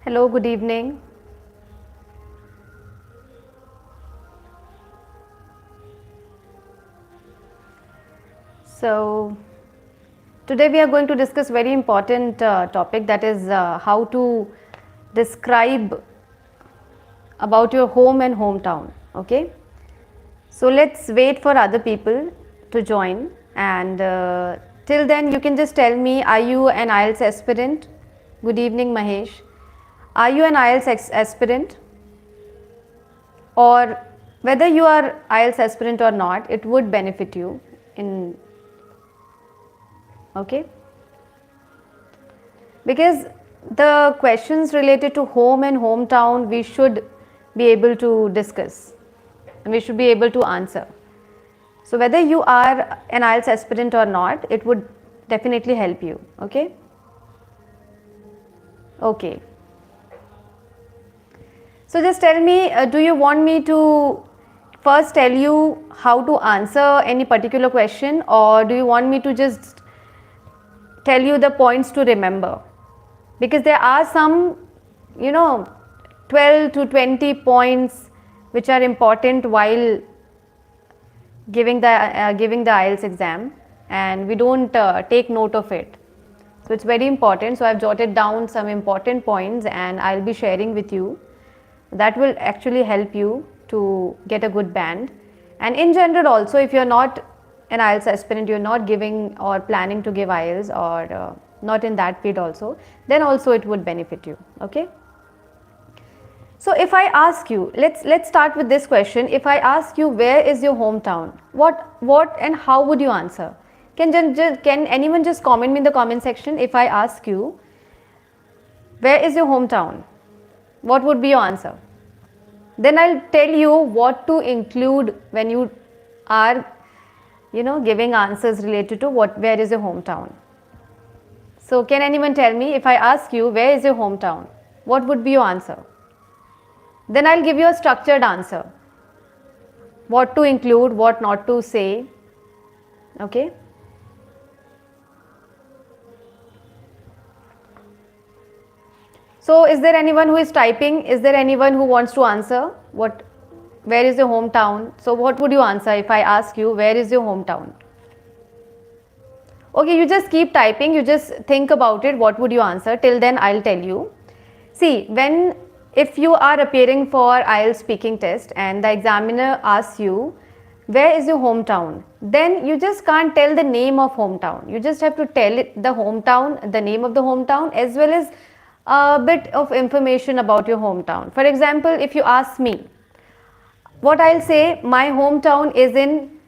Hello, good evening. So, today we are going to discuss very important topic, that is how to describe about your home and hometown. Okay. So, let's wait for other people to join, and till then you can just tell me, are you an IELTS aspirant? Good evening, Mahesh. Are you an IELTS aspirant? Or whether you are IELTS aspirant or not, it would benefit you in, okay, because the questions related to home and hometown we should be able to discuss and we should be able to answer. So whether you are an IELTS aspirant or not, it would definitely help you. Okay. Okay. So just tell me, do you want me to first tell you how to answer any particular question, or do you want me to just tell you the points to remember? Because there are some, 12 to 20 points which are important while giving the IELTS exam, and we don't take note of it. So it's very important. So I've jotted down some important points and I'll be sharing with you. That will actually help you to get a good band. And in general also, if you're not an IELTS aspirant, you're not giving or planning to give IELTS, or not in that field also, then also it would benefit you. Okay. So if I ask you, let's start with this question. If I ask you, where is your hometown? What and how would you answer? Can anyone just comment me in the comment section? If I ask you, where is your hometown? What would be your answer? Then I'll tell you what to include when you are, giving answers related to where is your hometown. So can anyone tell me, if I ask you, where is your hometown? What would be your answer? Then I'll give you a structured answer. What to include, what not to say. Okay. So is there anyone who is typing? Is there anyone who wants to answer? Where is your hometown? So what would you answer if I ask you, where is your hometown? Okay, you just keep typing, you just think about it, what would you answer? Till then I'll tell you. See, if you are appearing for IELTS speaking test and the examiner asks you, where is your hometown? Then you just can't tell the name of hometown. You just have to tell it the hometown, the name of the hometown, as well as a bit of information about your hometown. For example, if you ask me, what I'll say, my hometown is in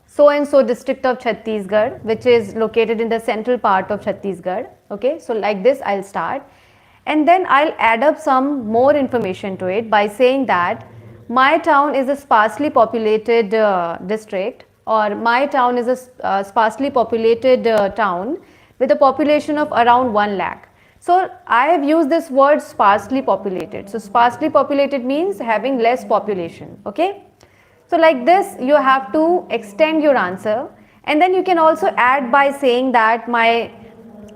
so and so district of Chhattisgarh, which is located in the central part of Chhattisgarh. Okay, so like this I'll start, and then I'll add up some more information to it by saying that my town is a sparsely populated district, or my town is a sparsely populated town with a population of around 1 lakh. So I have used this word sparsely populated. So sparsely populated means having less population. Okay. So like this you have to extend your answer, and then you can also add by saying that my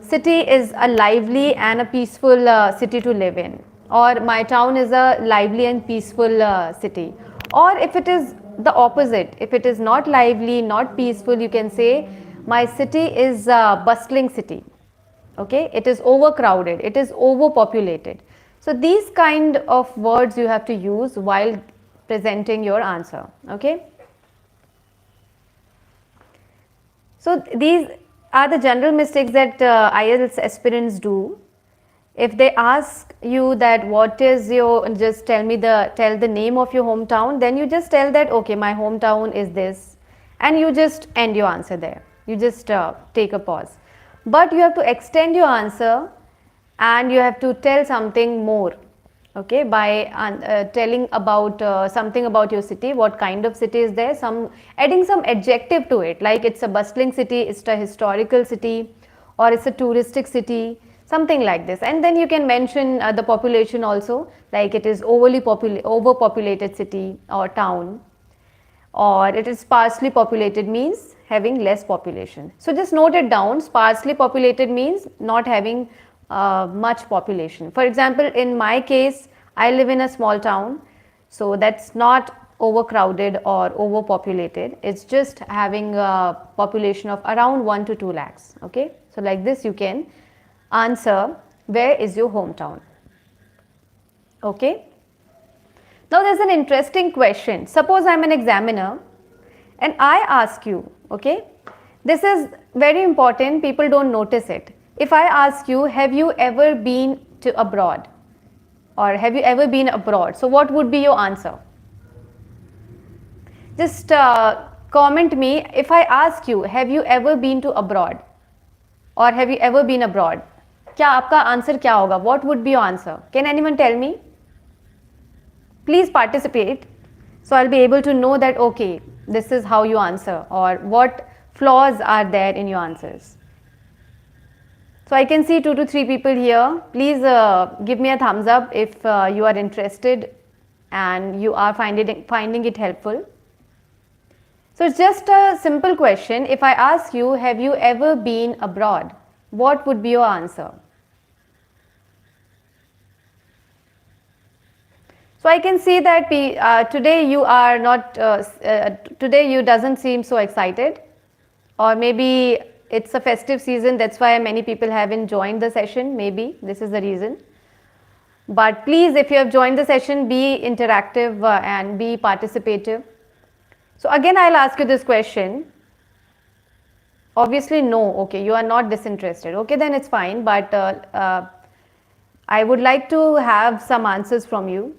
city is a lively and a peaceful city to live in, or my town is a lively and peaceful city. Or if it is the opposite, if it is not lively, not peaceful, you can say my city is a bustling city. Okay, it is overcrowded, it is overpopulated. So these kind of words you have to use while presenting your answer. Okay. So these are the general mistakes that IELTS aspirants do. If they ask you that what is your, just tell the name of your hometown, then you just tell that, okay, my hometown is this, and you just end your answer there. You just take a pause. But you have to extend your answer and you have to tell something more, okay, by telling about something about your city, what kind of city is there, adding some adjective to it, like it's a bustling city, it's a historical city, or it's a touristic city, something like this. And then you can mention the population also, like it is overpopulated city or town, or it is sparsely populated means having less population. So just note it down. Sparsely populated means not having much population. For example, in my case, I live in a small town, so that's not overcrowded or overpopulated. It's just having a population of around 1 to 2 lakhs. Okay, so like this you can answer, where is your hometown? Okay. Now there's an interesting question. Suppose I'm an examiner and I ask you, okay, this is very important, people don't notice it. If I ask you, have you ever been to abroad, or have you ever been abroad, so what would be your answer? Just comment me. If I ask you, have you ever been to abroad or have you ever been abroad, क्या आपका answer क्या होगा? What would be your answer? Can anyone tell me? Please participate, so I'll be able to know that okay, this is how you answer, or what flaws are there in your answers. So I can see 2 to 3 people here. Please give me a thumbs up if you are interested and you are finding it helpful. So it's just a simple question. If I ask you, have you ever been abroad? What would be your answer? So I can see that today you are not, today you doesn't seem so excited, or maybe it's a festive season, that's why many people haven't joined the session, maybe this is the reason. But please, if you have joined the session, be interactive and be participative. So again, I'll ask you this question. Obviously, no, okay, you are not disinterested. Okay, then it's fine, but I would like to have some answers from you.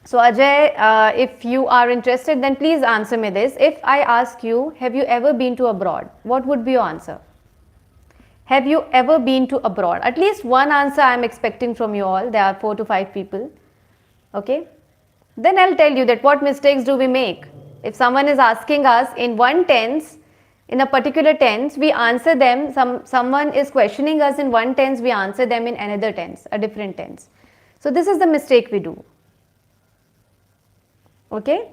So Ajay, if you are interested, then please answer me this. If I ask you, have you ever been to abroad? What would be your answer? Have you ever been to abroad? At least one answer I am expecting from you all. There are 4 to 5 people. Okay. Then I'll tell you that what mistakes do we make. If someone is asking us in one tense, in a particular tense, we answer them. Someone is questioning us in one tense, we answer them in another tense, a different tense. So this is the mistake we do. Okay.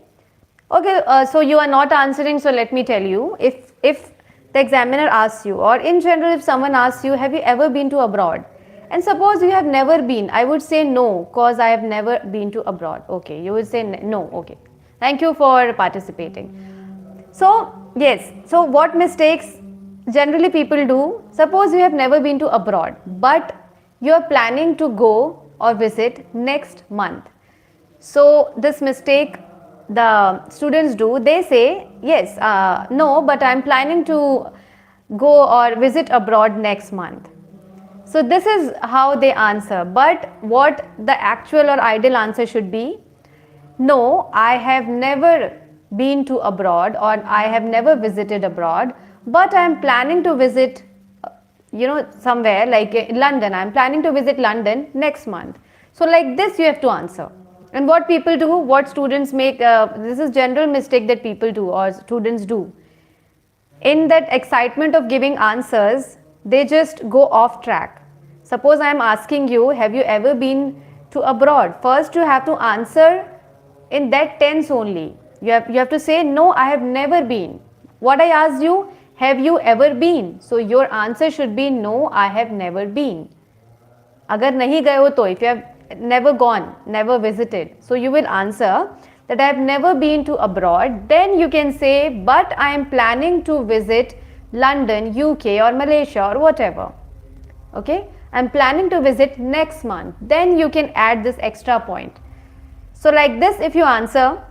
Okay, so you are not answering, so let me tell you. If the examiner asks you, or in general if someone asks you, have you ever been to abroad? And suppose you have never been, I would say no, cause I have never been to abroad. Okay, you would say no. Okay, thank you for participating. So yes, so what mistakes generally people do? Suppose you have never been to abroad, but you are planning to go or visit next month. So this mistake the students do, they say yes, no, but I am planning to go or visit abroad next month. So this is how they answer, but what the actual or ideal answer should be, no, I have never been to abroad, or I have never visited abroad, but I am planning to visit, somewhere like London. I am planning to visit London next month. So like this you have to answer. And what people do, what students make, this is general mistake that people do or students do. In that excitement of giving answers, they just go off track. Suppose I am asking you, have you ever been to abroad? First you have to answer in that tense only. You have to say, no, I have never been. What I asked you, have you ever been? So your answer should be, no, I have never been. Agar nahi gaye ho to, if you have never gone, never visited, so you will answer that I have never been to abroad. Then you can say, but I am planning to visit London, UK or Malaysia or whatever. Okay, I am planning to visit next month. Then you can add this extra point. So like this, if you answer,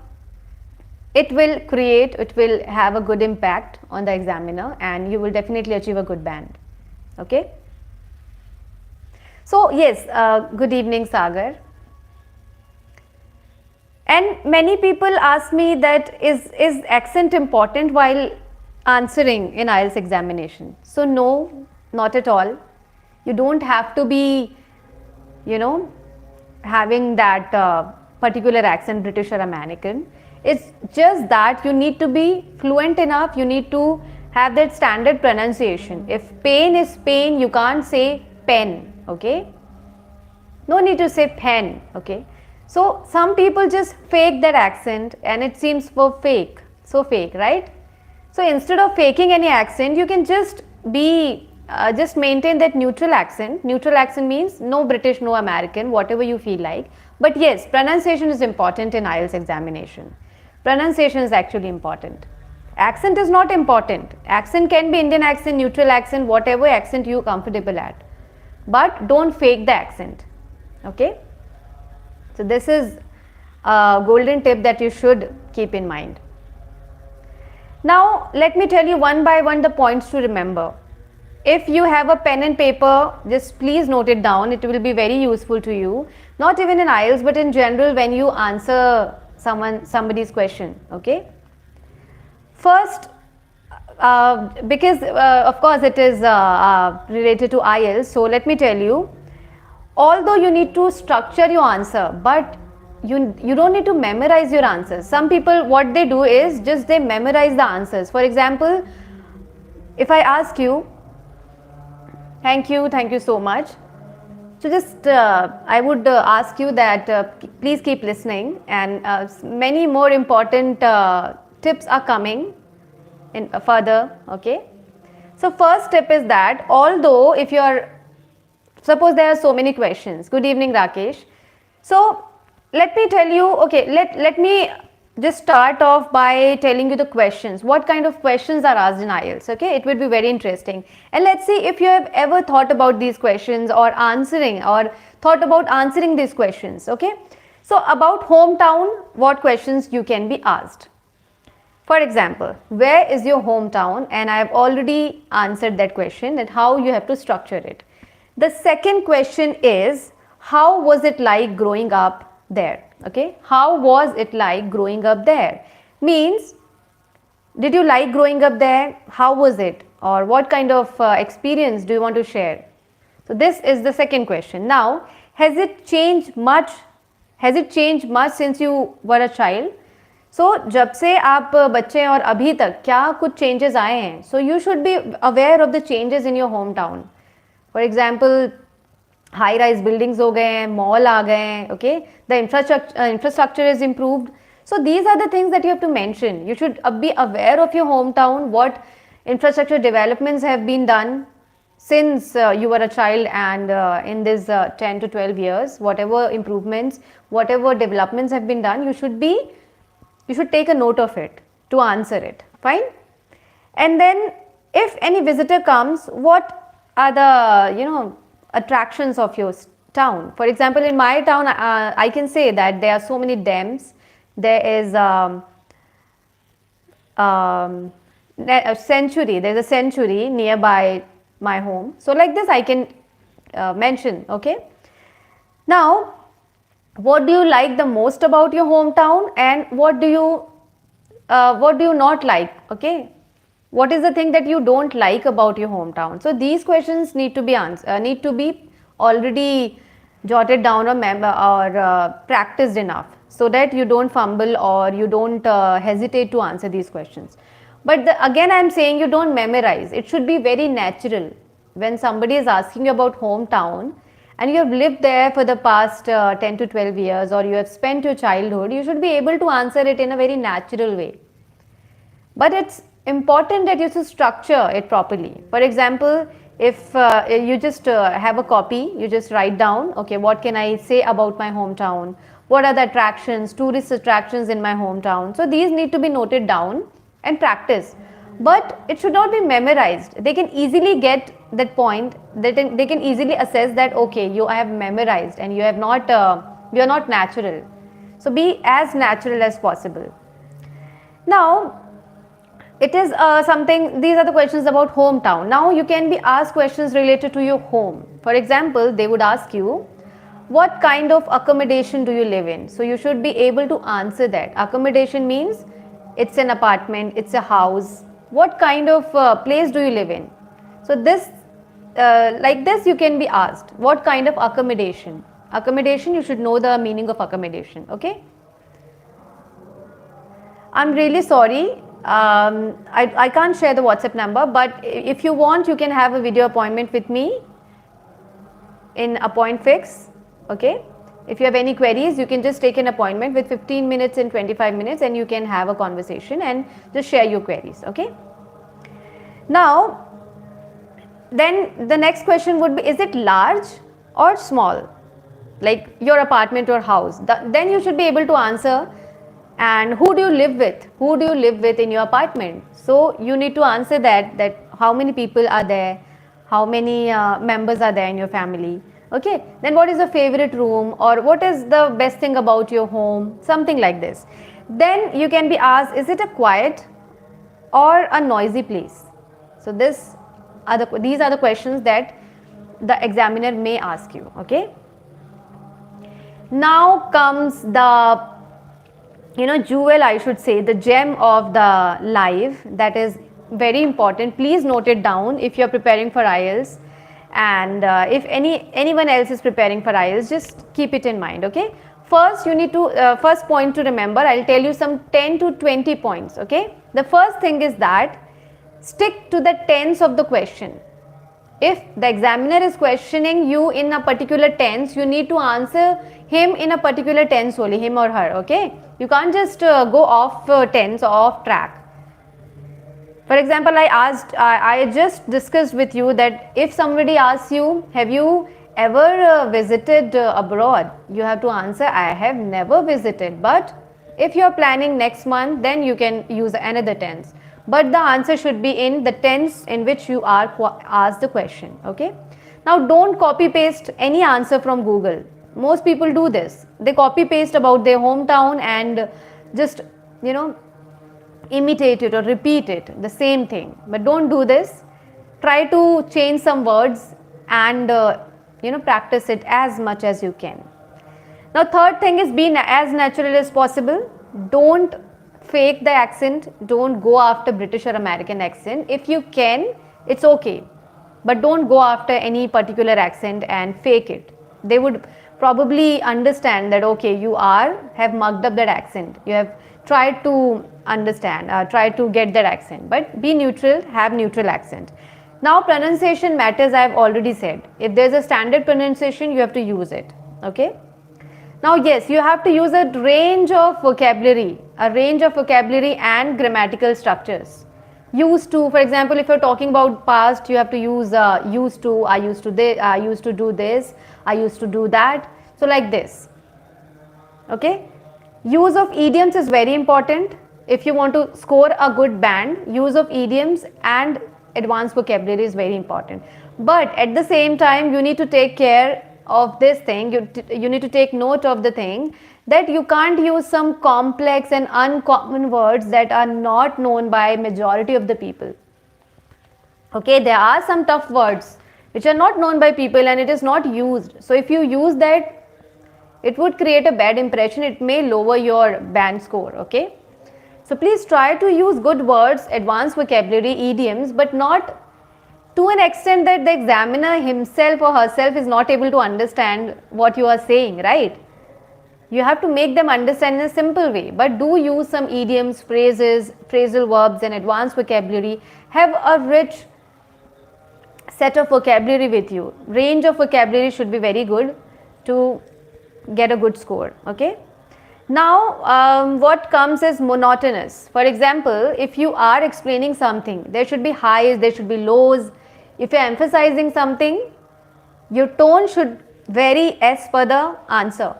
it will have a good impact on the examiner and you will definitely achieve a good band. Okay. So yes, good evening Sagar. And many people ask me that is accent important while answering in IELTS examination? So no, not at all. You don't have to be, having that particular accent, British or American. It's just that you need to be fluent enough, you need to have that standard pronunciation. If pain is pain, you can't say pen, okay? No need to say pen, okay? So some people just fake that accent and it seems so fake, right? So instead of faking any accent, you can just be just maintain that neutral accent. Neutral accent means no British, no American, whatever you feel like. But yes, pronunciation is important in IELTS examination. Pronunciation is actually important. Accent is not important. Accent can be Indian accent, neutral accent, whatever accent you are comfortable at. But don't fake the accent. Okay? So this is a golden tip that you should keep in mind. Now let me tell you one by one the points to remember. If you have a pen and paper, just please note it down. It will be very useful to you. Not even in IELTS, but in general when you answer somebody's question. Okay. First, because of course it is related to IELTS. So let me tell you. Although you need to structure your answer, but you don't need to memorize your answers. Some people, what they do is just they memorize the answers. For example, if I ask you, thank you so much. So just I would ask you that please keep listening, and many more important tips are coming in further. Okay. So first tip is that although if you are, suppose there are so many questions. Good evening, Rakesh. So let me tell you, okay, let me just start off by telling you the questions. What kind of questions are asked in IELTS? Okay, it would be very interesting. And let's see if you have ever thought about these questions or thought about answering these questions. Okay, so about hometown, what questions you can be asked? For example, where is your hometown? And I have already answered that question, that how you have to structure it. The second question is, how was it like growing up there? Okay, how was it like growing up there? Means, did you like growing up there? How was it? Or what kind of experience do you want to share? So this is the second question. Now, has it changed much? Has it changed much since you were a child? So जब से आप बच्चे और अभी तक क्या कुछ changes आए हैं? So you should be aware of the changes in your hometown. For example, high rise buildings हो गए हैं, mall आ गए हैं, okay, the infrastructure is improved. So these are the things that you have to mention. You should be aware of your hometown, what infrastructure developments have been done since you were a child, and in this 10 to 12 years, whatever improvements, whatever developments have been done, you should take a note of it to answer it. Fine. And then if any visitor comes, what are the attractions of your town? For example, in my town, I can say that there are so many dams. There is a sanctuary. There's a sanctuary nearby my home. So like this, I can mention. Okay. Now, what do you like the most about your hometown, and what do you not like? Okay. What is the thing that you don't like about your hometown? So these questions need to be already jotted down or practiced enough, so that you don't fumble or you don't hesitate to answer these questions. But again I am saying, you don't memorize. It should be very natural. When somebody is asking you about hometown and you have lived there for the past 10 to 12 years, or you have spent your childhood, you should be able to answer it in a very natural way. But it's important that you should structure it properly. For example, if you just have a copy, you just write down, okay, what can I say about my hometown? What are the attractions, tourist attractions in my hometown? So these need to be noted down and practice. But it should not be memorized. They can easily get that point, that they can easily assess that, okay, you have memorized and you have not, you are not natural. So be as natural as possible. Now, it is something, these are the questions about hometown. Now you can be asked questions related to your home. For example, they would ask you, what kind of accommodation do you live in? So you should be able to answer that. Accommodation means it's an apartment, it's a house. What kind of place do you live in? So this, like this you can be asked, what kind of accommodation? Accommodation, you should know the meaning of accommodation, okay? I'm really sorry. I can't share the WhatsApp number, but if you want, you can have a video appointment with me in Appoint Fix. Okay, if you have any queries, you can just take an appointment with 15 minutes and 25 minutes, and you can have a conversation and just share your queries. Okay. Now, Then the next question would be, is it large or small? Like your apartment or house. Then you should be able to answer. And who do you live with? Who do you live with in your apartment? So you need to answer that how many people are there, how many members are there in your family. Okay, then what is your favorite room, or what is the best thing about your home, something like this. Then you can be asked, is it a quiet or a noisy place? So these are the questions that the examiner may ask you. Okay, now comes the jewel, I should say, the gem of the life, that is very important. Please note it down if you are preparing for IELTS, and if anyone else is preparing for IELTS, just keep it in mind. Okay, first you need to first point to remember, I'll tell you some 10 to 20 points. Okay, the first thing is that stick to the tense of the question. If the examiner is questioning you in a particular tense, you need to answer him in a particular tense only, him or her. Okay, you can't just go off tense or off track. For example, I just discussed with you that if somebody asks you, have you ever visited abroad? You have to answer, I have never visited. But if you are planning next month, then you can use another tense. But the answer should be in the tense in which you are asked the question. Okay. Now don't copy paste any answer from Google. Most people do this. They copy paste about their hometown and just imitate it or repeat it, the same thing. But don't do this. Try to change some words and practice it as much as you can. Now third thing is, be as natural as possible. Don't fake the accent. Don't go after British or American accent. If you can, it's okay, but don't go after any particular accent and fake it. They would probably understand that okay, you have mugged up that accent, you have tried to understand, try to get that accent. But be neutral, have neutral accent. Now pronunciation matters, I have already said. If there's a standard pronunciation, you have to use it. Okay, now yes, you have to use a range of vocabulary and grammatical structures. Used to, for example, if you're talking about past, you have to use used to, I used to do this, I used to do that. So like this. Okay, use of idioms is very important. If you want to score a good band, use of idioms and advanced vocabulary is very important. But at the same time, you need to take care of this thing. You need to take note of the thing that you can't use some complex and uncommon words that are not known by majority of the people. Okay, there are some tough words which are not known by people and it is not used. So if you use that, it would create a bad impression. It may lower your band score. Okay, so please try to use good words, advanced vocabulary, idioms, but not to an extent that the examiner himself or herself is not able to understand what you are saying, right? You have to make them understand in a simple way, but do use some idioms, phrases, phrasal verbs and advanced vocabulary. Have a rich set of vocabulary with you. Range of vocabulary should be very good to get a good score. Okay. Now what comes is monotonous. For example, if you are explaining something, there should be highs, there should be lows. If you are emphasizing something, your tone should vary as per the answer.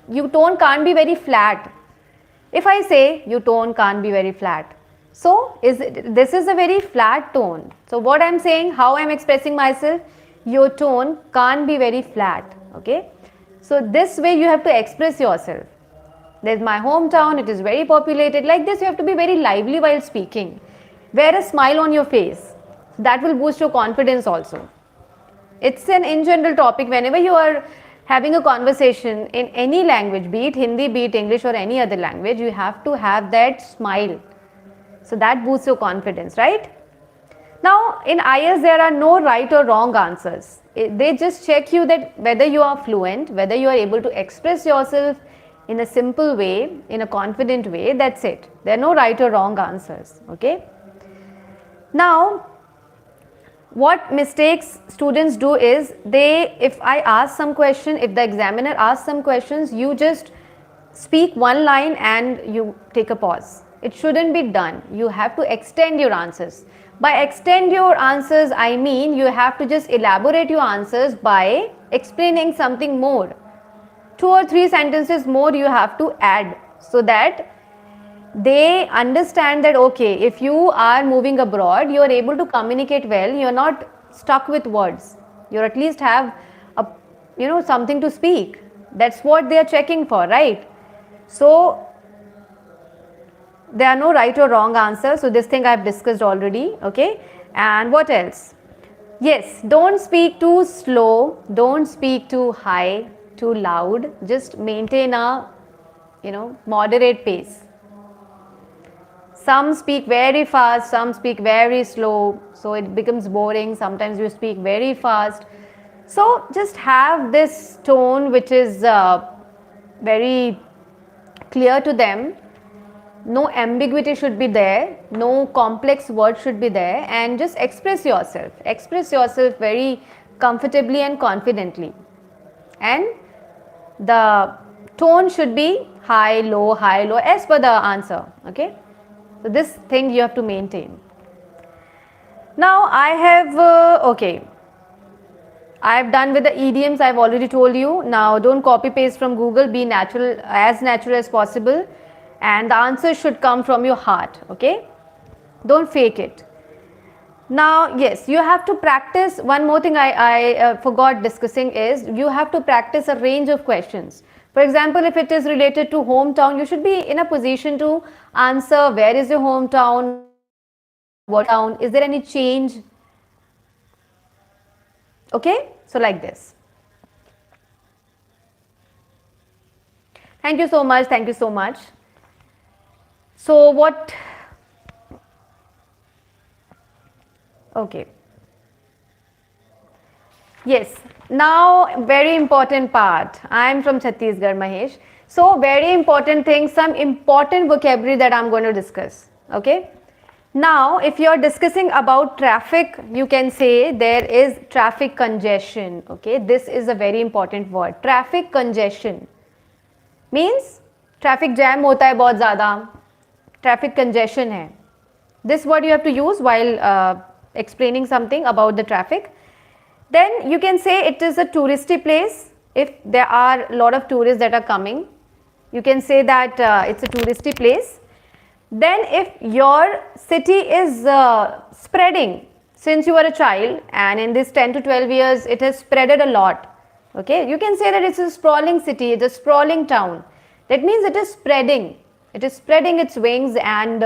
Your tone can't be very flat. If I say your tone can't be very flat, so this is a very flat tone. So what I am saying, how I am expressing myself, your tone can't be very flat. Okay, so this way you have to express yourself. There's my hometown, it is very populated. Like this, you have to be very lively while speaking. Wear a smile on your face. That will boost your confidence also. It's an in general topic. Whenever you are having a conversation in any language, be it Hindi, be it English or any other language, you have to have that smile. So that boosts your confidence, right? Now in IELTS there are no right or wrong answers. They just check you that whether you are fluent, whether you are able to express yourself in a simple way, in a confident way. That's it. There are no right or wrong answers. Okay. Now what mistakes students do is, if I ask some question, if the examiner asks some questions, you just speak one line and you take a pause. It shouldn't be done. You have to extend your answers. By extend your answers, I mean you have to just elaborate your answers by explaining something more. 2 or 3 sentences more you have to add, so that they understand that okay, if you are moving abroad, you are able to communicate well, you are not stuck with words, you at least have a, something to speak. That's what they are checking for, right? So there are no right or wrong answers, so this thing I have discussed already. Okay, and what else? Yes, don't speak too slow, don't speak too high, too loud, just maintain a moderate pace. Some speak very fast, some speak very slow, so it becomes boring. Sometimes you speak very fast, so just have this tone which is very clear to them. No ambiguity should be there, no complex words should be there, and just express yourself very comfortably and confidently, and the tone should be high low as per the answer. Okay, so this thing you have to maintain. Now I have I've done with the idioms. I've already told you. Now don't copy paste from Google, be natural as possible, and the answer should come from your heart. Okay, don't fake it. Now yes, you have to practice. One more thing I forgot discussing is you have to practice a range of questions. For example, if it is related to hometown, you should be in a position to answer where is your hometown, what town, is there any change? Okay, so like this. Thank you so much. Thank you so much. So what? Okay. Yes. Now very important part. I am from Chhattisgarh, Mahesh. So very important thing, some important vocabulary that I am going to discuss. Okay. Now if you are discussing about traffic, you can say there is traffic congestion. Okay. This is a very important word. Traffic congestion means traffic jam hota hai bahut zyada, traffic congestion hai. This word you have to use while explaining something about the traffic. Then you can say it is a touristy place. If there are a lot of tourists that are coming, you can say that it's a touristy place. Then if your city is spreading since you are a child, and in this 10 to 12 years it has spreaded a lot, okay, you can say that it's a sprawling city, it's a sprawling town. That means it is spreading its wings, and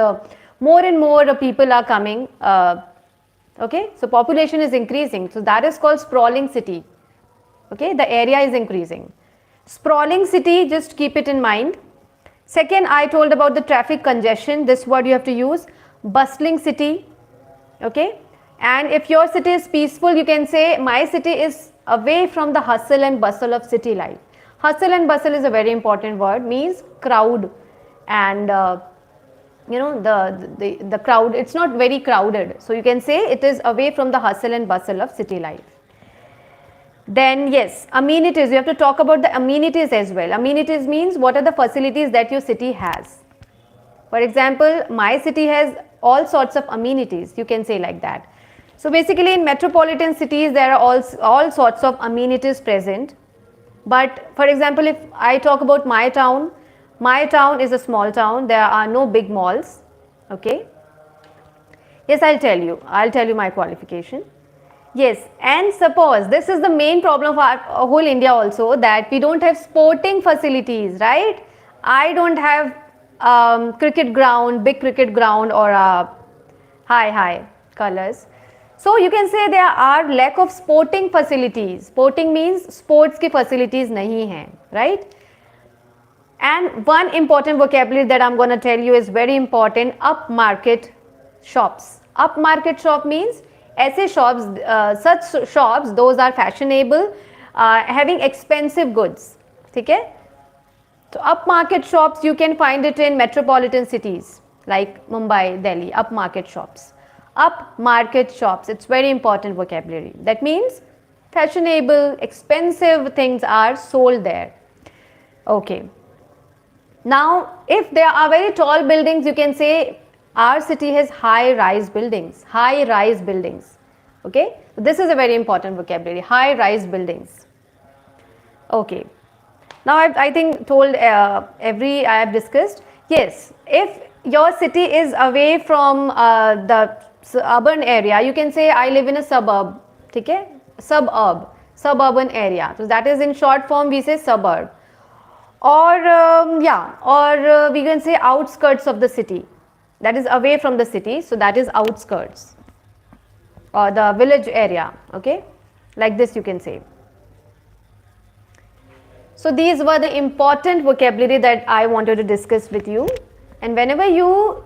more and more people are coming. Okay, so population is increasing, so that is called sprawling city. Okay, the area is increasing. Sprawling city, just keep it in mind. Second, I told about the traffic congestion. This word you have to use, bustling city. Okay, and if your city is peaceful, you can say my city is away from the hustle and bustle of city life. Hustle and bustle is a very important word, means crowd, and the crowd, it's not very crowded, so you can say it is away from the hustle and bustle of city life. Then yes, amenities, you have to talk about the amenities as well. Amenities means what are the facilities that your city has. For example, my city has all sorts of amenities, you can say like that. So basically in metropolitan cities there are all sorts of amenities present. But for example, if I talk about my town is a small town, there are no big malls. Okay, yes, I'll tell you my qualification. Yes, and suppose this is the main problem of our whole India also, that we don't have sporting facilities, right? I don't have cricket ground, big cricket ground, or high colors. So you can say there are lack of sporting facilities. Sporting means sports ki facilities nahi hain, right? And one important vocabulary that I'm going to tell you is very important, upmarket shops. Upmarket shop means ऐसे shops, such shops, those are fashionable, having expensive goods. ठीक है? So upmarket shops, you can find it in metropolitan cities like Mumbai, Delhi, upmarket shops. Upmarket shops, it's very important vocabulary. That means fashionable, expensive things are sold there. Okay. Now, if there are very tall buildings, you can say our city has high rise buildings. High rise buildings. Okay, this is a very important vocabulary. High rise buildings. Okay. Now I think told I have discussed. Yes, if your city is away from the urban area, you can say I live in a suburb. Okay, suburban area. So that is in short form we say suburb. Or we can say outskirts of the city. That is away from the city. So that is outskirts or the village area. Okay, like this you can say. So these were the important vocabulary that I wanted to discuss with you. And whenever you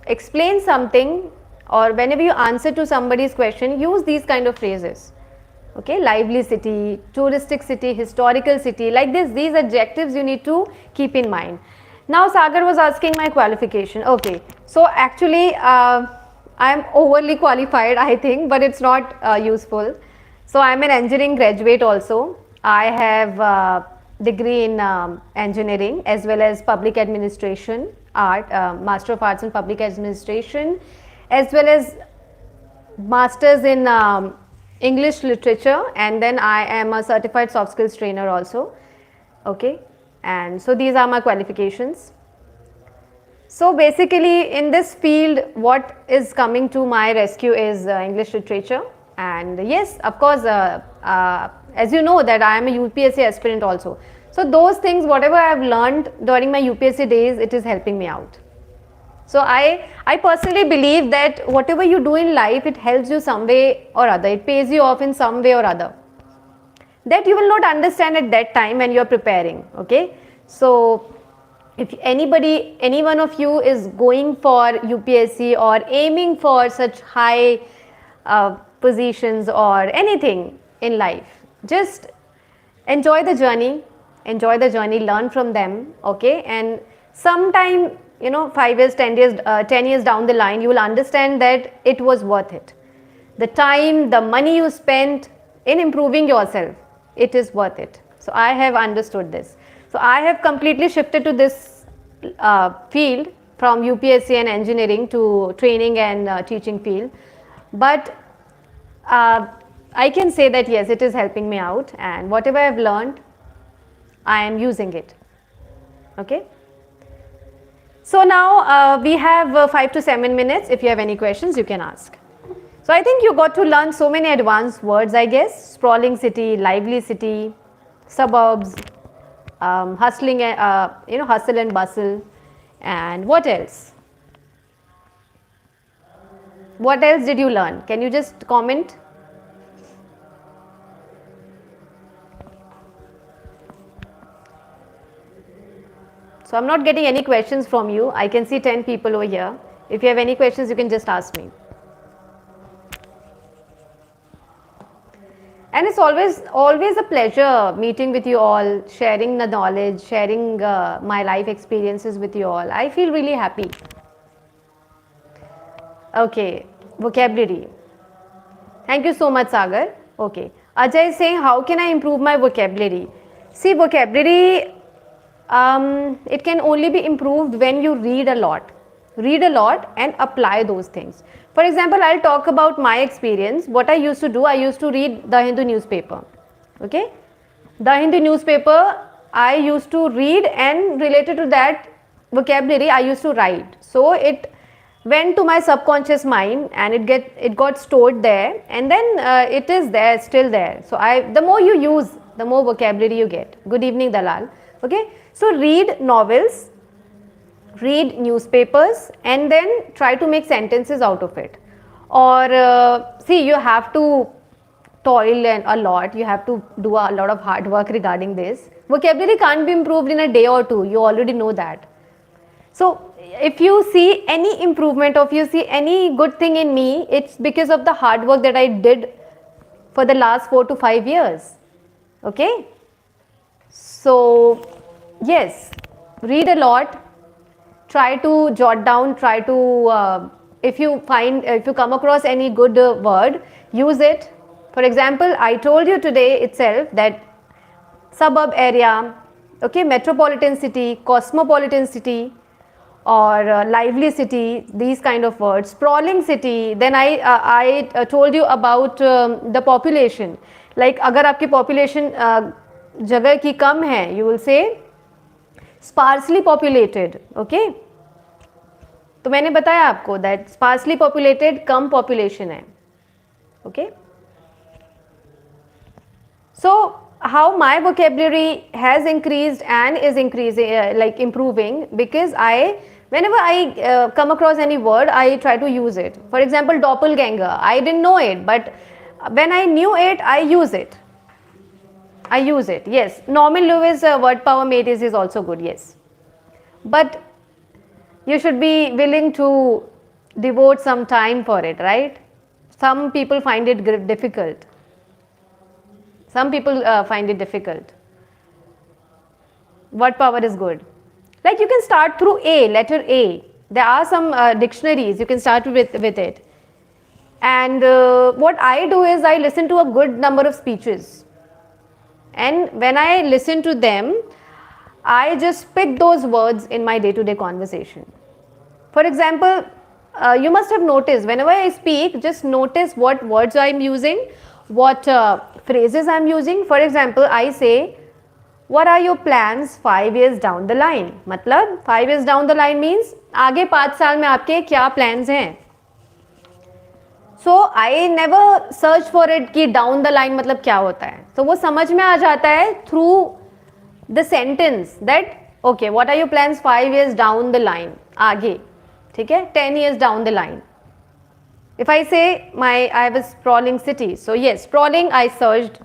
explain something or whenever you answer to somebody's question, use these kind of phrases. Okay, lively city, touristic city, historical city, like this, these adjectives you need to keep in mind. Now Sagar was asking my qualification. Okay, so actually I am overly qualified I think, but it's not useful. So I am an engineering graduate also. I have degree in engineering as well as public administration, Master of Arts in Public Administration, as well as Masters in English Literature, and then I am a certified soft skills trainer also. Okay, and so these are my qualifications. So basically in this field what is coming to my rescue is English Literature, and yes, of course as you know that I am a UPSC aspirant also. So those things, whatever I have learned during my UPSC days, it is helping me out. So I personally believe that whatever you do in life, it helps you some way or other. It pays you off in some way or other. That you will not understand at that time when you are preparing. Okay. So if any one of you is going for UPSC or aiming for such high positions or anything in life, just enjoy the journey, learn from them. Okay, and sometime 5 years, 10 years, 10 years down the line, you will understand that it was worth it. The time, the money you spent in improving yourself, it is worth it. So I have understood this. So I have completely shifted to this field from UPSC and engineering to training and teaching field. But I can say that yes, it is helping me out, and whatever I have learned, I am using it. Okay. So now we have 5 to 7 minutes. If you have any questions, you can ask. So I think you got to learn so many advanced words, I guess. Sprawling city, lively city, suburbs, hustling, hustle and bustle, and what else? What else did you learn? Can you just comment? So I'm not getting any questions from you. I can see 10 people over here. If you have any questions, you can just ask me. And it's always a pleasure meeting with you all, sharing the knowledge, sharing my life experiences with you all. I feel really happy. Okay, vocabulary. Thank you so much, Sagar. Okay, Ajay is saying, how can I improve my vocabulary? See, vocabulary, it can only be improved when you read a lot and apply those things. For example, I'll talk about my experience. What I used to do, I used to read the Hindu newspaper. Okay, the Hindu newspaper I used to read, and related to that vocabulary I used to write. So it went to my subconscious mind and it got stored there, and then it is there, still there. So the more you use, the more vocabulary you get. Good evening, Dalal. Okay, so read novels, read newspapers, and then try to make sentences out of it. Or see, you have to toil a lot, you have to do a lot of hard work regarding this. Vocabulary can't be improved in a day or two, you already know that. So if you see any improvement, or if you see any good thing in me, it's because of the hard work that I did for the last 4 to 5 years. Okay, so yes, read a lot, try to jot down, try to if you come across any good word, use it. For example, I told you today itself that suburb area, okay, metropolitan city, cosmopolitan city, or lively city, these kind of words. Sprawling city, then I told you about the population. Like अगर आपकी population जगह की कम है, you will say sparsely populated. Okay, तो मैंने बताया आपको that sparsely populated come population है. Okay, so how my vocabulary has increased and is increasing, like improving, because whenever I come across any word, I try to use it. For example, doppelganger, I didn't know it, but when I knew it, I use it. Yes. Norman Lewis word power matrix is also good, yes. But you should be willing to devote some time for it, right? Some people find it difficult. Find it difficult. Word power is good. Like you can start through A, letter A. There are some dictionaries, you can start with it. And what I do is I listen to a good number of speeches. And when I listen to them, I just pick those words in my day-to-day conversation. For example, you must have noticed whenever I speak, just notice what words I am using, what phrases I am using. For example, I say, what are your plans 5 years down the line? मतलब 5 years down the line means आगे 5 साल में आपके क्या plans हैं? So I never search for it कि down the line मतलब क्या होता है. So वो समझ में आ जाता है through the sentence that okay, what are your plans 5 years down the line? आगे, ठीक है? 10 years down the line. If I say I have a sprawling city, so yes, sprawling I searched.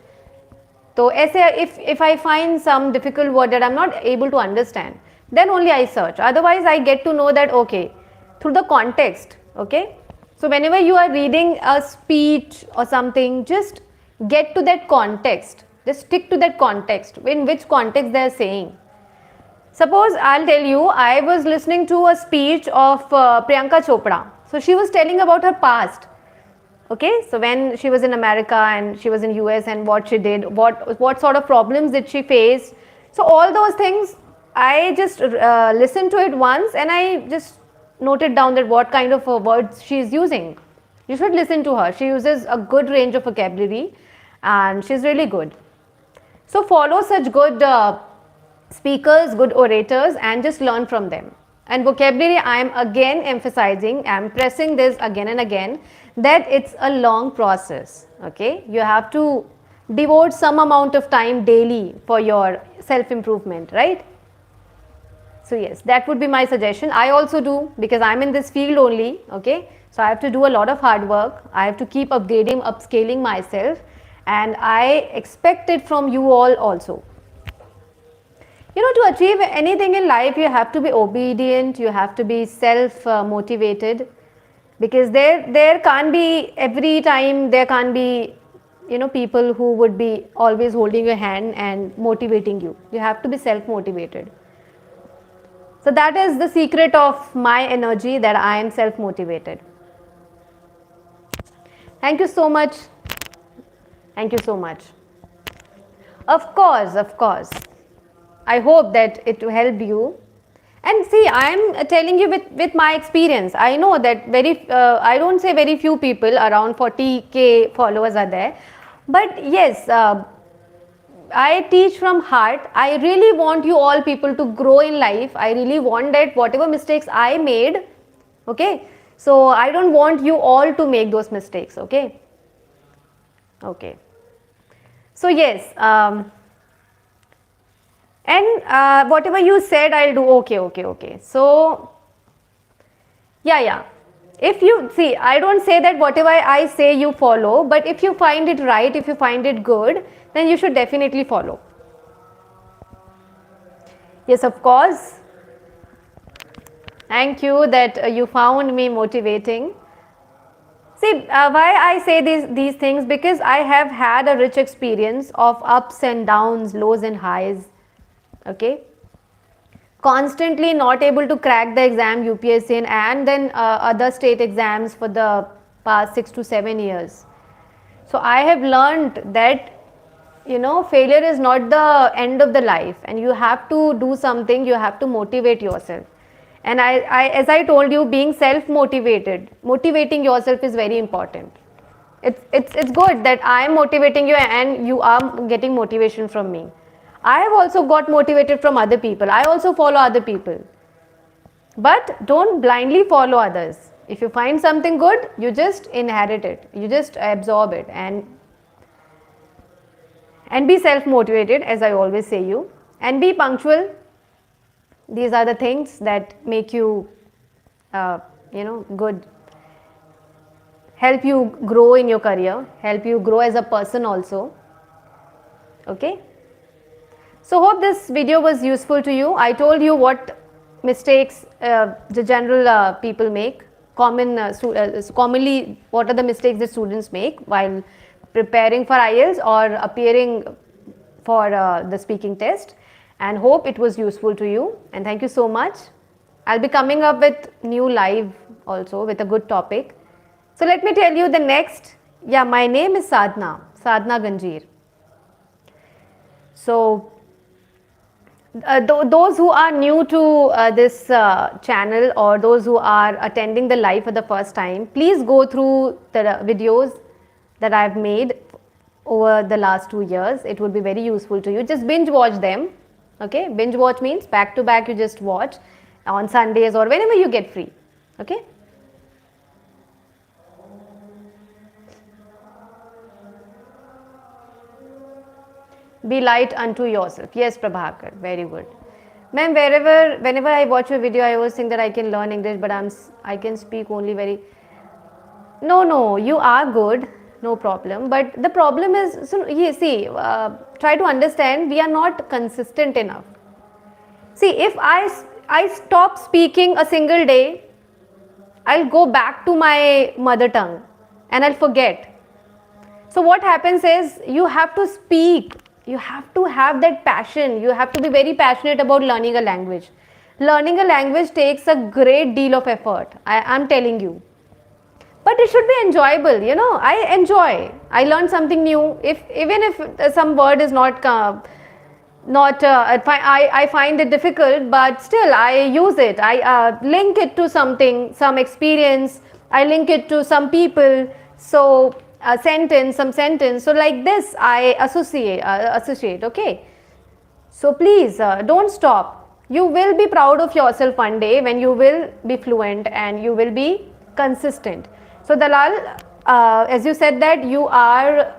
So if I find some difficult word that I'm not able to understand, then only I search. Otherwise, I get to know that okay, through the context. Okay. So whenever you are reading a speech or something, just get to that context. Just stick to that context. In which context they are saying. Suppose I'll tell you, I was listening to a speech of Priyanka Chopra. So she was telling about her past. Okay, so when she was in America and she was in US and what she did, what sort of problems did she face. So all those things, I just listened to it once and I just noted down that what kind of words she is using. You should listen to her. She uses a good range of vocabulary and she's really good. So follow such good speakers, good orators, and just learn from them. And vocabulary, I am again emphasizing, I am pressing this again and again, that it's a long process. Okay, you have to devote some amount of time daily for your self-improvement, right? So yes, that would be my suggestion. I also do, because I'm in this field only. Okay, so I have to do a lot of hard work. I have to keep upgrading, upscaling myself, and I expect it from you all also. You know, to achieve anything in life, you have to be obedient, you have to be self-motivated, because there can't be, every time there can't be, you know, people who would be always holding your hand and motivating you. You have to be self-motivated. So that is the secret of my energy, that I am self-motivated. Thank you so much. Thank you so much. Of course. I hope that it will help you. And see, I am telling you with my experience. I know that I don't say very few people, around 40k followers are there. But yes, I teach from heart. I really want you all people to grow in life. I really want that whatever mistakes I made, okay, so I don't want you all to make those mistakes, okay. So yes, and whatever you said, I'll do. Okay. So yeah. If you see, I don't say that whatever I say you follow, but if you find it right, if you find it good, then you should definitely follow. Yes, of course. Thank you that you found me motivating. See, why I say these things, because I have had a rich experience of ups and downs, lows and highs. Okay, constantly not able to crack the exam UPSC and then other state exams for the past 6 to 7 years. So I have learned that, you know, failure is not the end of the life, and you have to do something, you have to motivate yourself. And as I told you, being self-motivated, motivating yourself is very important. It's good that I am motivating you and you are getting motivation from me. I have also got motivated from other people. I also follow other people. But don't blindly follow others. If you find something good, you just inherit it. You just absorb it and be self-motivated, as I always say you, and be punctual. These are the things that make you, good. Help you grow in your career, help you grow as a person also. Okay. So hope this video was useful to you. I told you what mistakes the general people make. Commonly, what are the mistakes that students make while preparing for IELTS or appearing for the speaking test, and hope it was useful to you, and thank you so much. I'll be coming up with new live also with a good topic. So let me tell you the next. Yeah, my name is Sadhna Ganjeer. So those who are new to this channel, or those who are attending the live for the first time, please go through the videos that I've made over the last 2 years. It will be very useful to you. Just binge watch them. Okay, binge watch means back to back, you just watch on Sundays or whenever you get free. Okay. Be light unto yourself. Yes, Prabhakar, very good. Ma'am, whenever I watch a video, I always think that I can learn English, but I can speak only very. No, you are good, no problem. But the problem is, so try to understand, we are not consistent enough. See, if I stop speaking a single day, I'll go back to my mother tongue and I'll forget. So what happens is, you have to speak. You have to have that passion. You have to be very passionate about learning a language. Learning a language takes a great deal of effort. I'm telling you. But it should be enjoyable. I enjoy. I learn something new. Even if some word is not I find it difficult, but still I use it. I link it to something, some experience. I link it to some people. So some sentence. So like this, I associate. Okay. So please don't stop. You will be proud of yourself one day when you will be fluent and you will be consistent. So Dalal, as you said that you are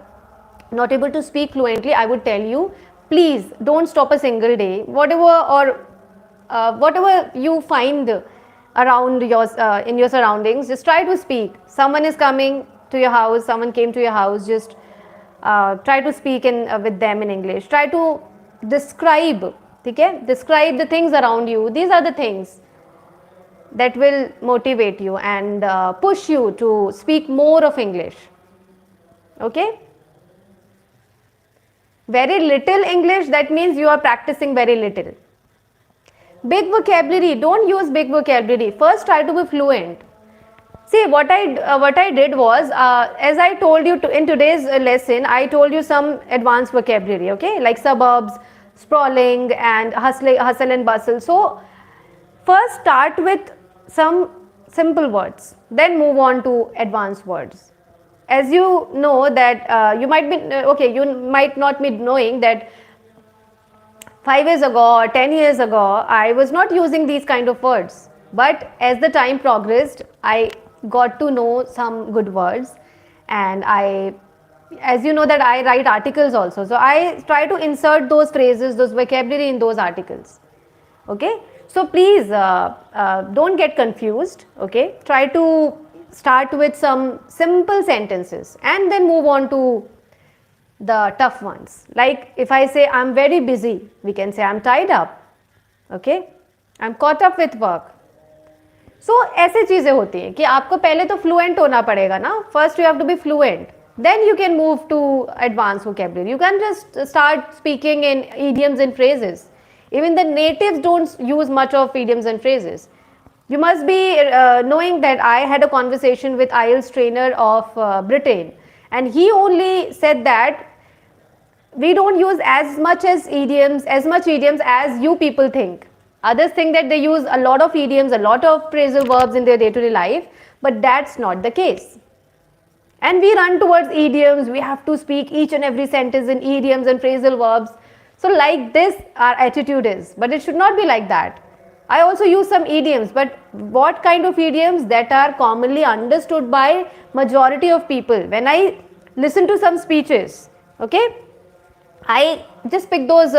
not able to speak fluently, I would tell you, please don't stop a single day. Whatever you find around in your surroundings, just try to speak. Someone is coming to your house, someone came to your house, just try to speak with them in English. Try to describe, okay? Describe the things around you. These are the things that will motivate you and push you to speak more of English. Okay? Very little English, that means you are practicing very little. Big vocabulary, don't use big vocabulary. First try to be fluent. See, what I did was, as I told you in today's lesson, I told you some advanced vocabulary, okay, like suburbs, sprawling and hustle and bustle. So first start with some simple words, then move on to advanced words. As you know that you might not be knowing that 5 years ago or 10 years ago, I was not using these kind of words. But as the time progressed, I got to know some good words, and as you know that I write articles also, so I try to insert those phrases, those vocabulary in those articles. Okay, so please don't get confused. Okay, try to start with some simple sentences and then move on to the tough ones. Like if I say I'm very busy, we can say I'm tied up. Okay, I'm caught up with work. So ऐसे चीज़ें होती हैं कि आपको पहले तो fluent होना पड़ेगा ना. First you have to be fluent, then you can move to advanced vocabulary. You can just start speaking in idioms and phrases. Even the natives don't use much of idioms and phrases. You must be knowing that I had a conversation with IELTS trainer of Britain, and he only said that we don't use as much idioms as you people think. Others think that they use a lot of idioms, a lot of phrasal verbs in their day-to-day life, but that's not the case. And we run towards idioms. We have to speak each and every sentence in idioms and phrasal verbs. So like this our attitude is, but it should not be like that. I also use some idioms, but what kind of idioms that are commonly understood by majority of people? When I listen to some speeches, okay, I just pick those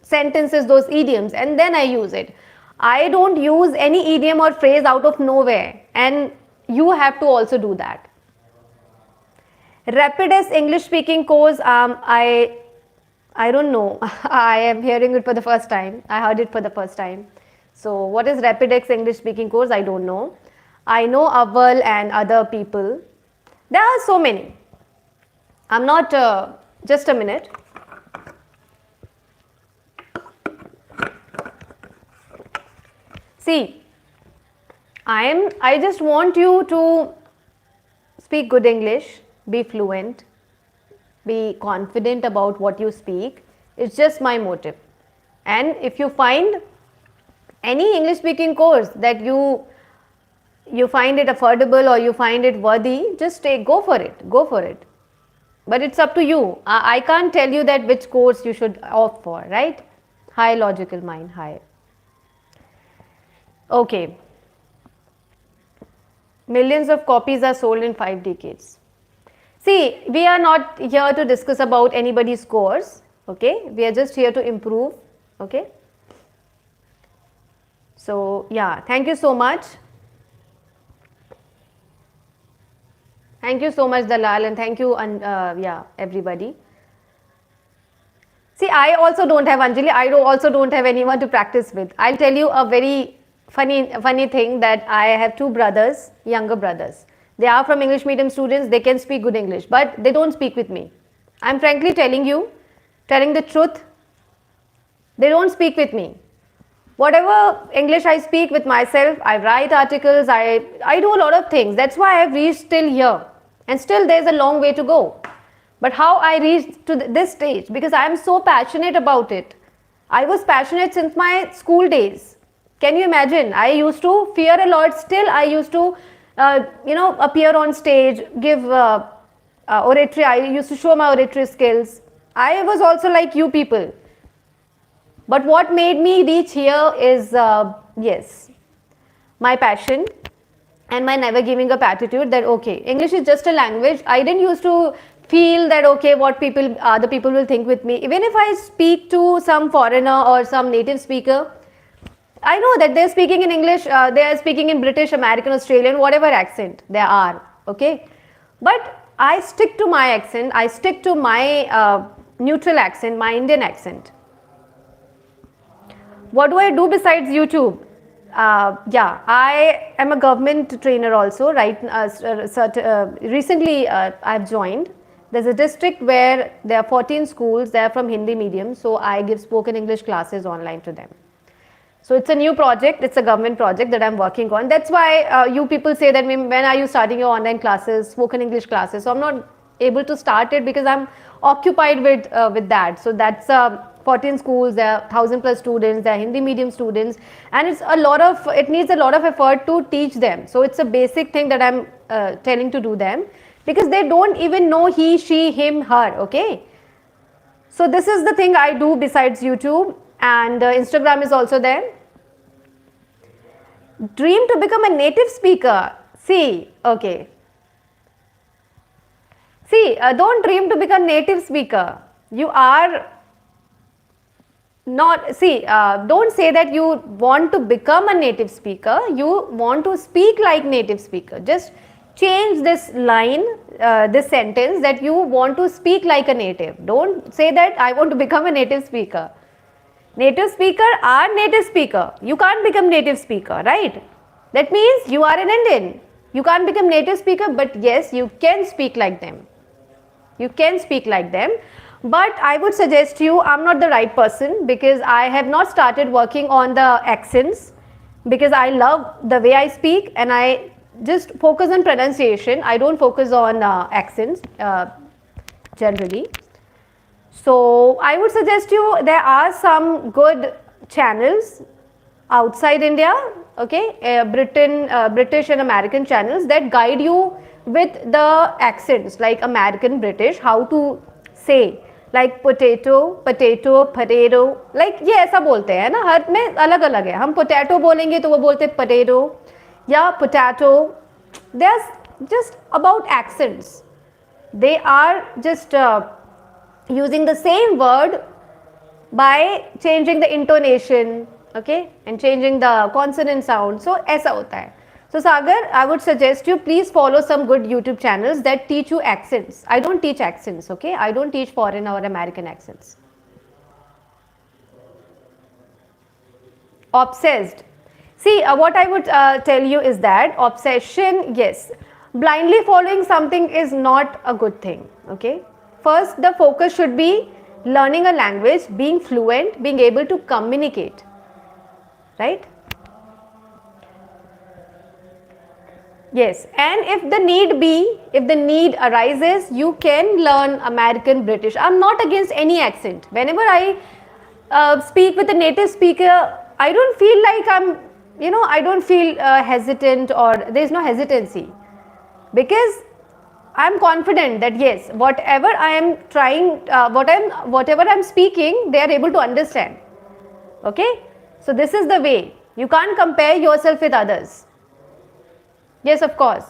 sentences, those idioms, and then I use it. I don't use any idiom or phrase out of nowhere, and you have to also do that. Rapidest English speaking course, I don't know. I am hearing it for the first time. I heard it for the first time. So what is Rapidex English speaking course? I don't know. I know Aval and other people. There are so many. I'm not, just a minute. See, I just want you to speak good English, be fluent, be confident about what you speak. It's just my motive. And if you find any English speaking course that you find it affordable or you find it worthy, just go for it. But it's up to you. I can't tell you that which course you should opt for, right? High logical mind, high. Okay. Millions of copies are sold in 5 decades. See, we are not here to discuss about anybody's course, okay? We are just here to improve, okay? So, yeah, thank you so much. Thank you so much, Dalal, and thank you, yeah, everybody. See, I also don't have Anjali, I also don't have anyone to practice with. I'll tell you a very funny thing that I have 2 brothers, younger brothers. They are from English medium students, they can speak good English, but they don't speak with me. I'm frankly telling the truth, they don't speak with me. Whatever English I speak with myself, I write articles, I do a lot of things. That's why I've reached till here. And still there's a long way to go. But how I reached to this stage? Because I am so passionate about it. I was passionate since my school days. Can you imagine? I used to fear a lot. Still I used to appear on stage, give oratory. I used to show my oratory skills. I was also like you people. But what made me reach here is, yes, my passion and my never giving up attitude that, okay, English is just a language. I didn't used to feel that, okay, what other people will think with me. Even if I speak to some foreigner or some native speaker, I know that they're speaking in English, they are speaking in British, American, Australian, whatever accent they are, okay. But I stick to my accent, I stick to my neutral accent, my Indian accent. What do I do besides YouTube? Yeah, I am a government trainer also, right? Recently I've joined. There's a district where there are 14 schools, they are from Hindi medium, so I give spoken English classes online to them. So it's a new project, it's a government project that I'm working on. That's why you people say that when are you starting your online classes, spoken English classes? So I'm not able to start it because I'm occupied with that. So that's 14 schools, there are 1,000+ students, there are Hindi medium students, and it needs a lot of effort to teach them. So it's a basic thing that I'm telling to do them, because they don't even know he, she, him, her, okay. So this is the thing I do besides YouTube, and Instagram is also there. Dream to become a native speaker. See, okay. See, don't dream to become native speaker. You are not, see, don't say that you want to become a native speaker, you want to speak like native speaker. Just change this line, this sentence, that you want to speak like a native. Don't say that I want to become a native speaker. Native speaker are native speaker. You can't become native speaker, right? That means you are an Indian. You can't become native speaker, but yes, you can speak like them. You can speak like them. But I would suggest you, I'm not the right person, because I have not started working on the accents, because I love the way I speak and I just focus on pronunciation. I don't focus on accents generally. So I would suggest you, there are some good channels outside India, okay, British and American channels that guide you with the accents, like American British, how to say, like potato, potato, like ये ऐसा बोलते हैं ना, हर में अलग अलग है. हम potato बोलेंगे तो वो बोलते हैं potato या potato. They are just about accents. They are just using the same word by changing the intonation, okay, and changing the consonant sound. So ऐसा होता है. So Sagar, I would suggest you please follow some good YouTube channels that teach you accents. I don't teach accents, okay? I don't teach foreign or American accents. Obsessed. See, what I would tell you is that obsession, yes, blindly following something is not a good thing, okay? First, the focus should be learning a language, being fluent, being able to communicate, right? Yes, and if the need arises, you can learn American British. I'm not against any accent. Whenever I speak with a native speaker, I don't feel like I don't feel hesitant, or there is no hesitancy, because I'm confident that yes, whatever I am trying, whatever I'm speaking, they are able to understand. Okay, so this is the way. You can't compare yourself with others. Yes, of course.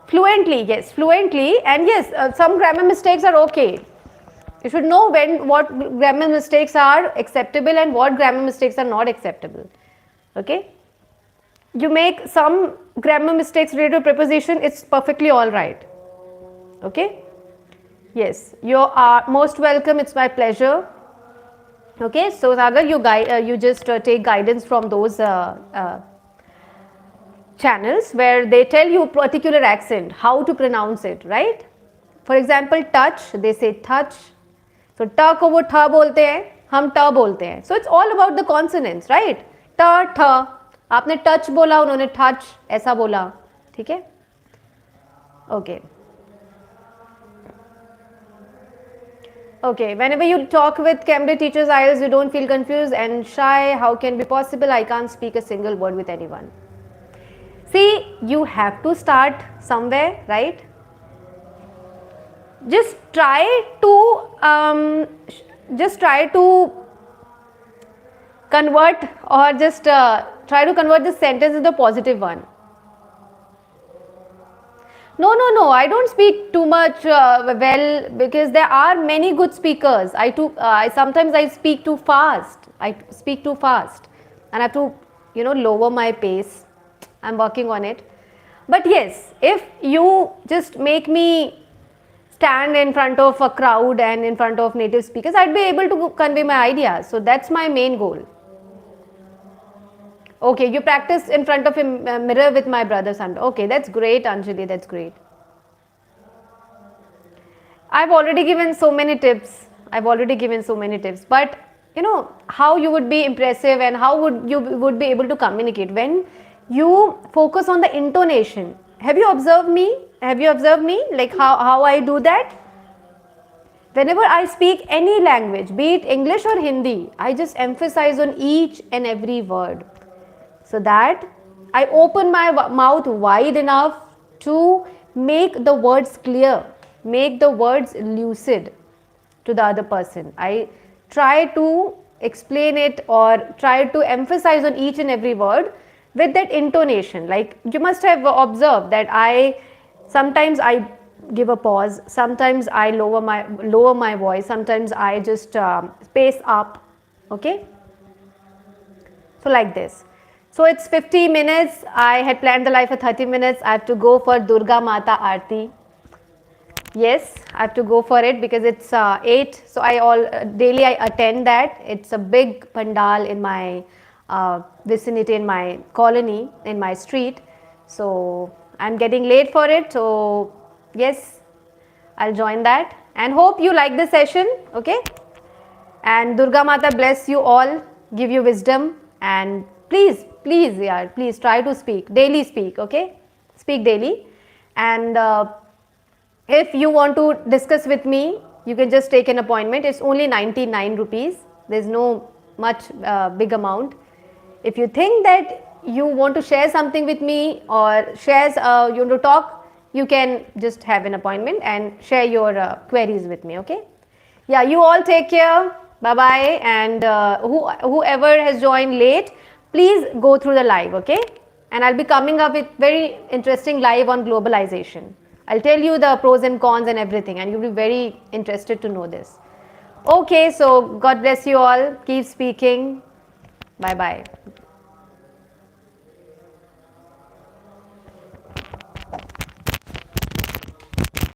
Fluently, yes, fluently, and yes, some grammar mistakes are okay. You should know what grammar mistakes are acceptable and what grammar mistakes are not acceptable. Okay. You make some grammar mistakes related to preposition, it's perfectly all right. Okay. Yes, you are most welcome. It's my pleasure. Okay, so Sagar, you just take guidance from those channels where they tell you particular accent, how to pronounce it, right? For example, touch, they say touch. So ta को वो ठ बोलते हैं, हम ट बोलते हैं. So it's all about the consonants, right? ट ठ. आपने touch बोला, उन्होंने touch ऐसा बोला, ठीक है? Okay. Okay, whenever you talk with Cambridge teachers IELTS, you don't feel confused and shy. How can be possible? I can't speak a single word with anyone. See, you have to start somewhere, right? Just try to convert, or just try to convert the sentence into a positive one. No, I don't speak too much well, because there are many good speakers. Sometimes I speak too fast. And I have to, lower my pace. I'm working on it. But yes, if you just make me stand in front of a crowd and in front of native speakers, I'd be able to convey my ideas. So that's my main goal. Okay, you practice in front of a mirror with my brother son. Okay, that's great, Anjali, that's great. I've already given so many tips. But how you would be impressive and how you would be able to communicate when you focus on the intonation. Have you observed me? Like how I do that? Whenever I speak any language, be it English or Hindi, I just emphasize on each and every word, so that I open my mouth wide enough to make the words clear, make the words lucid to the other person. I try to explain it or try to emphasize on each and every word with that intonation. Like you must have observed that sometimes I give a pause, sometimes I lower my voice, sometimes I just pace up. Okay, so like this. So it's 50 minutes. I had planned the live for 30 minutes. I have to go for Durga Mata Aarti. Yes, I have to go for it because it's 8. So daily I attend that. It's a big pandal in my vicinity, in my colony, in my street. So I'm getting late for it. So yes, I'll join that and hope you like the session. Okay, and Durga Mata bless you all, give you wisdom, and please try to daily speak. Okay, speak daily. And if you want to discuss with me, you can just take an appointment. It's only 99 rupees. There's no much big amount. If you think that you want to share something with me or you want to talk, you can just have an appointment and share your queries with me, okay? Yeah, you all take care. Bye-bye. And whoever has joined late, please go through the live, okay? And I'll be coming up with very interesting live on globalization. I'll tell you the pros and cons and everything, and you'll be very interested to know this. Okay, so God bless you all. Keep speaking. Bye-bye.